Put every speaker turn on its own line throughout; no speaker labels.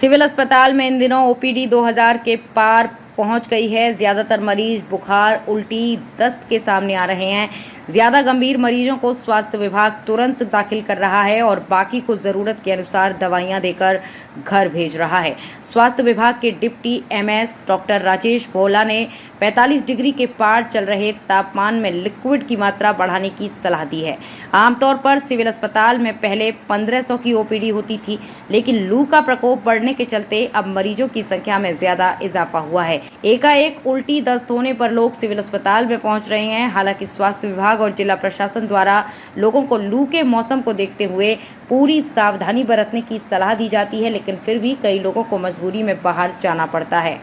Civil अस्पताल में इन दिनों ओपीडी 2000 के पार पहुंच गई है। ज्यादातर मरीज बुखार, उल्टी, दस्त के सामने आ रहे हैं। ज्यादा गंभीर मरीजों को स्वास्थ्य विभाग तुरंत दाखिल कर रहा है और बाकी को जरूरत के अनुसार दवाइयां देकर घर भेज रहा है। स्वास्थ्य विभाग के डिप्टी एमएस डॉक्टर राजेश भोला ने 45 डिग्री के पार चल रहे तापमान में लिक्विड की मात्रा बढ़ाने की सलाह दी है। आमतौर पर सिविल अस्पताल में पहले 1500 की ओपीडी होती थी, लेकिन लू का प्रकोप बढ़ने के चलते अब मरीजों की संख्या में ज्यादा इजाफा हुआ है। एकाएक उल्टी दस्त होने पर लोग सिविल अस्पताल में पहुंच रहे हैं। हालांकि स्वास्थ्य विभाग और जिला प्रशासन द्वारा लोगों को लू के मौसम को देखते हुए पूरी सावधानी बरतने की सलाह दी जाती है, लेकिन फिर भी कई लोगों को मजबूरी में बाहर जाना पड़ता है।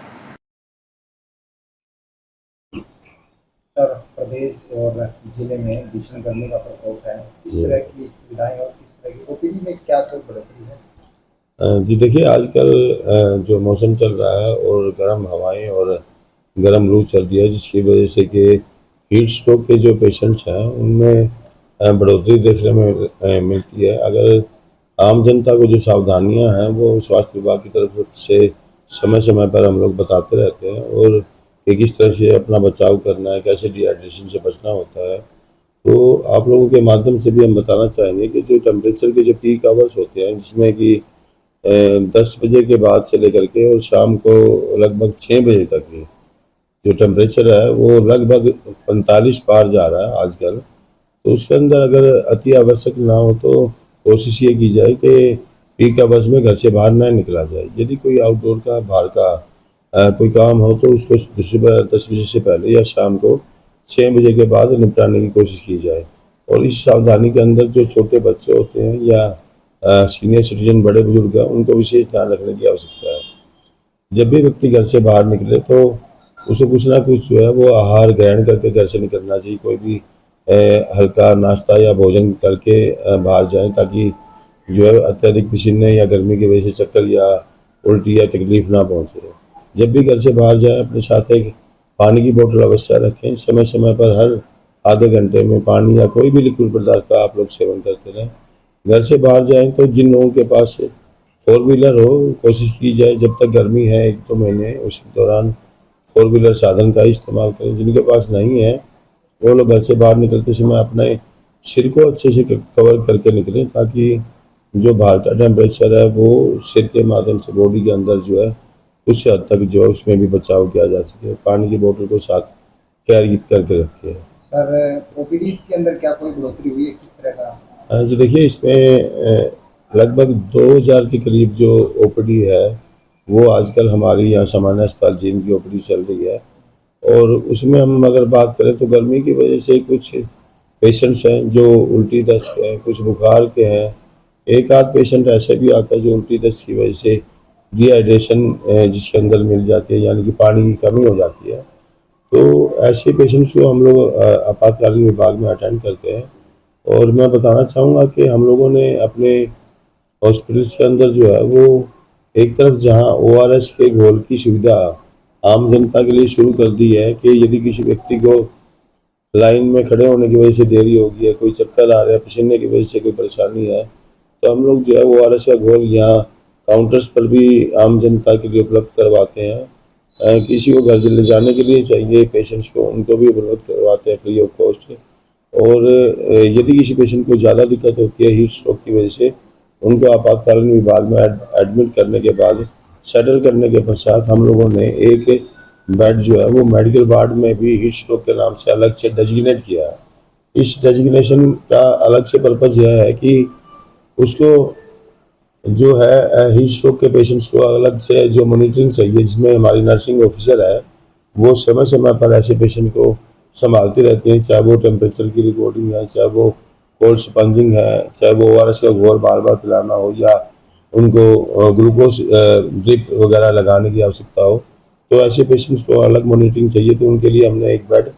सर, प्रदेश और जिले में भीषण गर्मी का प्रकोप है। किस तरह की सुविधाएं और किस तरह की ओपीडी में क्या सब बढ़ोतरी है?
जी देखिए, आजकल जो मौसम चल रहा है और गर्म हवाएं और गर्म लू चल रही है, जिसकी वजह से कि हीट स्ट्रोक के जो पेशेंट्स हैं उनमें बढ़ोतरी देखने में मिलती है। अगर आम जनता को जो सावधानियां हैं वो स्वास्थ्य विभाग की तरफ से समय समय पर हम लोग बताते रहते हैं और कि किस तरह से अपना बचाव करना है, कैसे डिहाइड्रेशन से बचना होता है। तो आप लोगों के माध्यम से भी हम बताना चाहेंगे कि जो टेम्परेचर के जो पीक आवर्स होते हैं, जिसमें कि 10 बजे के बाद से लेकर के और शाम को लगभग 6 बजे तक ही जो टेम्परेचर है वो लगभग 45 पार जा रहा है आजकल। तो उसके अंदर अगर अति आवश्यक ना हो तो कोशिश ये की जाए कि पीक आवर्स में घर से बाहर ना निकला जाए। यदि कोई आउटडोर का बाहर का कोई काम हो तो उसको सुबह 10 बजे से पहले या शाम को 6 बजे के बाद निपटाने की कोशिश की जाए। और इस सावधानी के अंदर जो छोटे बच्चे होते हैं या सीनियर सिटीजन, बड़े बुजुर्ग हैं, उनको विशेष ध्यान रखने की आवश्यकता है। जब भी व्यक्ति घर से बाहर निकले तो उसे कुछ ना कुछ जो है वो आहार ग्रहण करके घर से निकलना चाहिए। कोई भी हल्का नाश्ता या भोजन करके बाहर जाएं, ताकि जो है अत्यधिक पसीने या गर्मी की वजह से चक्कर या उल्टी या तकलीफ ना पहुंचे। जब भी घर से बाहर जाएं, अपने साथ एक पानी की बोतल अवश्य रखें। समय समय पर हर आधे घंटे में पानी या कोई भी लिक्विड पदार्थ का आप लोग सेवन करते रहें। घर से बाहर जाएं तो जिन लोगों के पास 4 व्हीलर हो, कोशिश की जाए जब तक गर्मी है 1-2 महीने, उस दौरान 4 व्हीलर साधन का इस्तेमाल करें। जिनके पास नहीं है वो लोग घर से बाहर निकलते समय अपने सिर को अच्छे से कवर करके निकलें, ताकि जो बाहर का टेम्परेचर है वो सिर के माध्यम से बॉडी के अंदर जो है कुछ हद तक जो है उसमें भी बचाव किया जा सके। पानी की बोतल को साथ कैरी करके रखें।
सर, ओपीडी के अंदर क्या कोई बढ़ोतरी हुई है, किस तरह का?
जी देखिए, इसमें लगभग 2000 के करीब जो ओपीडी है वो आजकल हमारी यहाँ सामान्य अस्पताल जींद की ओपीडी चल रही है। और उसमें हम अगर बात करें तो गर्मी की वजह से कुछ पेशेंट्स हैं जो उल्टी दस्त के हैं, कुछ बुखार के हैं। एक आध पेशेंट ऐसे भी आता है जो उल्टी दस्त की वजह से डिहाइड्रेशन जिसके अंदर मिल जाती है, यानी कि पानी की कमी हो जाती है। तो ऐसे पेशेंट्स को हम लोग आपातकालीन विभाग में अटेंड करते हैं। और मैं बताना चाहूँगा कि हम लोगों ने अपने हॉस्पिटल्स के अंदर जो है वो एक तरफ जहाँ ORS के घोल की सुविधा आम जनता के लिए शुरू कर दी है कि यदि किसी व्यक्ति को लाइन में खड़े होने की वजह से देरी हो गई है, कोई चक्कर आ रहा है, पसीने की वजह से कोई परेशानी है, तो हम लोग जो है ORS का घोल यहाँ काउंटर्स पर भी आम जनता के लिए उपलब्ध करवाते हैं। किसी को घर ले जाने के लिए चाहिए पेशेंट्स को, उनको भी उपलब्ध करवाते हैं फ्री ऑफ कॉस्ट। और यदि किसी पेशेंट को ज़्यादा दिक्कत होती है हीट स्ट्रोक की वजह से, उनको आपातकालीन विभाग में एडमिट करने के बाद सेटल करने के पश्चात हम लोगों ने एक बेड जो है वो मेडिकल वार्ड में भी हीट स्ट्रोक के नाम से अलग से डेजिग्नेट किया है। इस डेजिग्नेशन का अलग से पर्पज़ यह है कि उसको जो है हीट स्ट्रोक के पेशेंट्स को अलग से जो मॉनिटरिंग चाहिए, जिसमें हमारी नर्सिंग ऑफिसर है वो समय समय पर ऐसे पेशेंट को संभालती रहती हैं। चाहे वो टेम्परेचर की रिकॉर्डिंग है, चाहे वो कोल्ड स्पंजिंग है, चाहे वो ORS का घोल बार बार पिलाना हो, या उनको ग्लूकोज ड्रिप वगैरह लगाने की आवश्यकता हो, तो ऐसे पेशेंट्स को अलग मॉनिटरिंग चाहिए। तो उनके लिए हमने एक बेड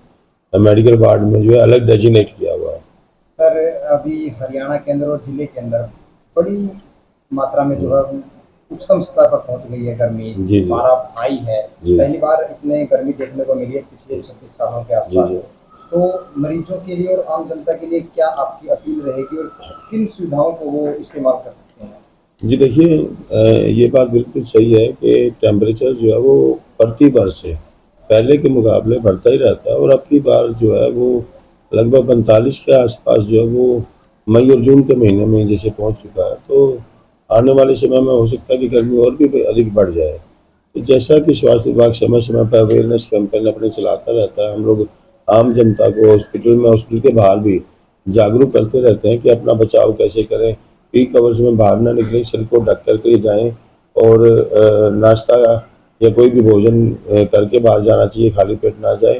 मेडिकल वार्ड में जो है अलग डेजिग्नेट किया हुआ है।
सर, अभी हरियाणा के अंदर और जिले के अंदर बड़ी मात्रा में जो है उच्चतम स्तर पर पहुंच गई है गर्मी।
जी।
हमारा भाई है, पहली बार इतने गर्मी देखने को मिली है पिछले 26 सालों के आसपास। तो मरीजों के लिए और आम जनता के लिए क्या आपकी अपील रहेगी और किन सुविधाओं को वो इस्तेमाल कर सकते हैं?
जी देखिए, ये बात बिल्कुल सही है कि टेम्परेचर जो है वो प्रति वर्ष से पहले के मुकाबले बढ़ता ही रहता है और अब की बार जो है वो लगभग 45 के आसपास जो है वो मई और जून के महीने में जैसे पहुंच चुका है। तो आने वाले समय में हो सकता है कि गर्मी और भी अधिक बढ़ जाए। तो जैसा कि स्वास्थ्य विभाग समय समय पर अवेयरनेस कैंपेन अपने चलाता रहता है, हम लोग आम जनता को हॉस्पिटल के बाहर भी जागरूक करते रहते हैं कि अपना बचाव कैसे करें, पीक आवर्स में बाहर ना निकलें, सिर को ढक कर के जाएँ और नाश्ता या कोई भी भोजन करके बाहर जाना चाहिए, खाली पेट ना जाएँ।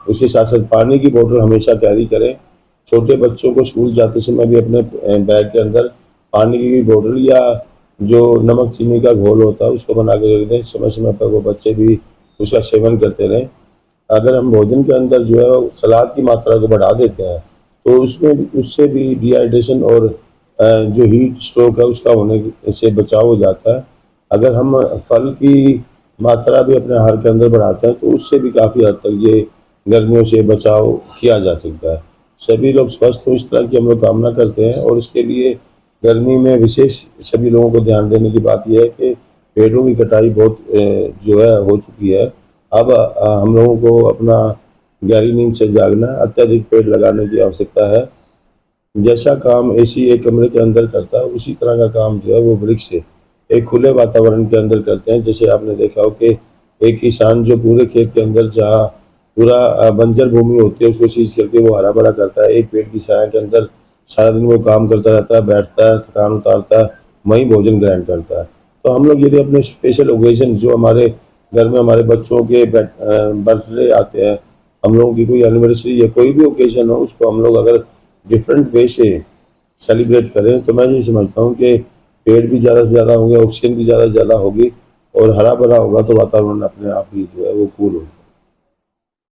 उसके साथ-साथ पानी की बोतल हमेशा कैरी करें। छोटे बच्चों को स्कूल जाते समय भी अपने बैग के अंदर पानी की बोतल या जो नमक चीनी का घोल होता है उसको बना के रख दें, समय-समय पर वो बच्चे भी उसका सेवन करते रहें। अगर हम भोजन के अंदर जो है सलाद की मात्रा को बढ़ा देते हैं, तो उससे भी डिहाइड्रेशन और जो हीट स्ट्रोक है उसका होने से बचाव हो जाता है। अगर हम फल की मात्रा भी अपने आहार के अंदर बढ़ाते हैं, तो उससे भी काफ़ी हद तक ये गर्मियों से बचाव किया जा सकता है। सभी लोग स्वस्थ हों इस तरह की हम लोग कामना करते हैं और इसके लिए गर्मी में विशेष सभी लोगों को ध्यान देने की बात यह है कि पेड़ों की कटाई बहुत जो है हो चुकी है। अब हम लोगों को अपना गहरी नींद से जागना है, अत्यधिक पेड़ लगाने की आवश्यकता है। जैसा काम एसी एक कमरे के अंदर करता है, उसी तरह का काम जो है वो वृक्ष एक खुले वातावरण के अंदर करते हैं। जैसे आपने देखा हो कि एक किसान जो पूरे खेत के अंदर जहाँ पूरा बंजर भूमि होती है उसको सींच करके वो हरा-भरा करता है। एक पेड़ की छाया के अंदर सारा दिन वो काम करता रहता है, बैठता है, थकान उतारता है, वहीं भोजन ग्रहण करता है। तो हम लोग यदि अपने स्पेशल ओकेज़न जो हमारे घर में हमारे बच्चों के बर्थडे आते हैं, हम लोगों की कोई एनिवर्सरी या कोई भी ओकेज़न हो उसको हम लोग अगर डिफरेंट वे से सेलिब्रेट करें तो मैं ये समझता हूँ कि पेड़ भी ज़्यादा से ज़्यादा होंगे, ऑक्सीजन भी ज़्यादा से ज़्यादा होगी और हरा भरा होगा तो वातावरण अपने आप ही जो है वो कूल होगा।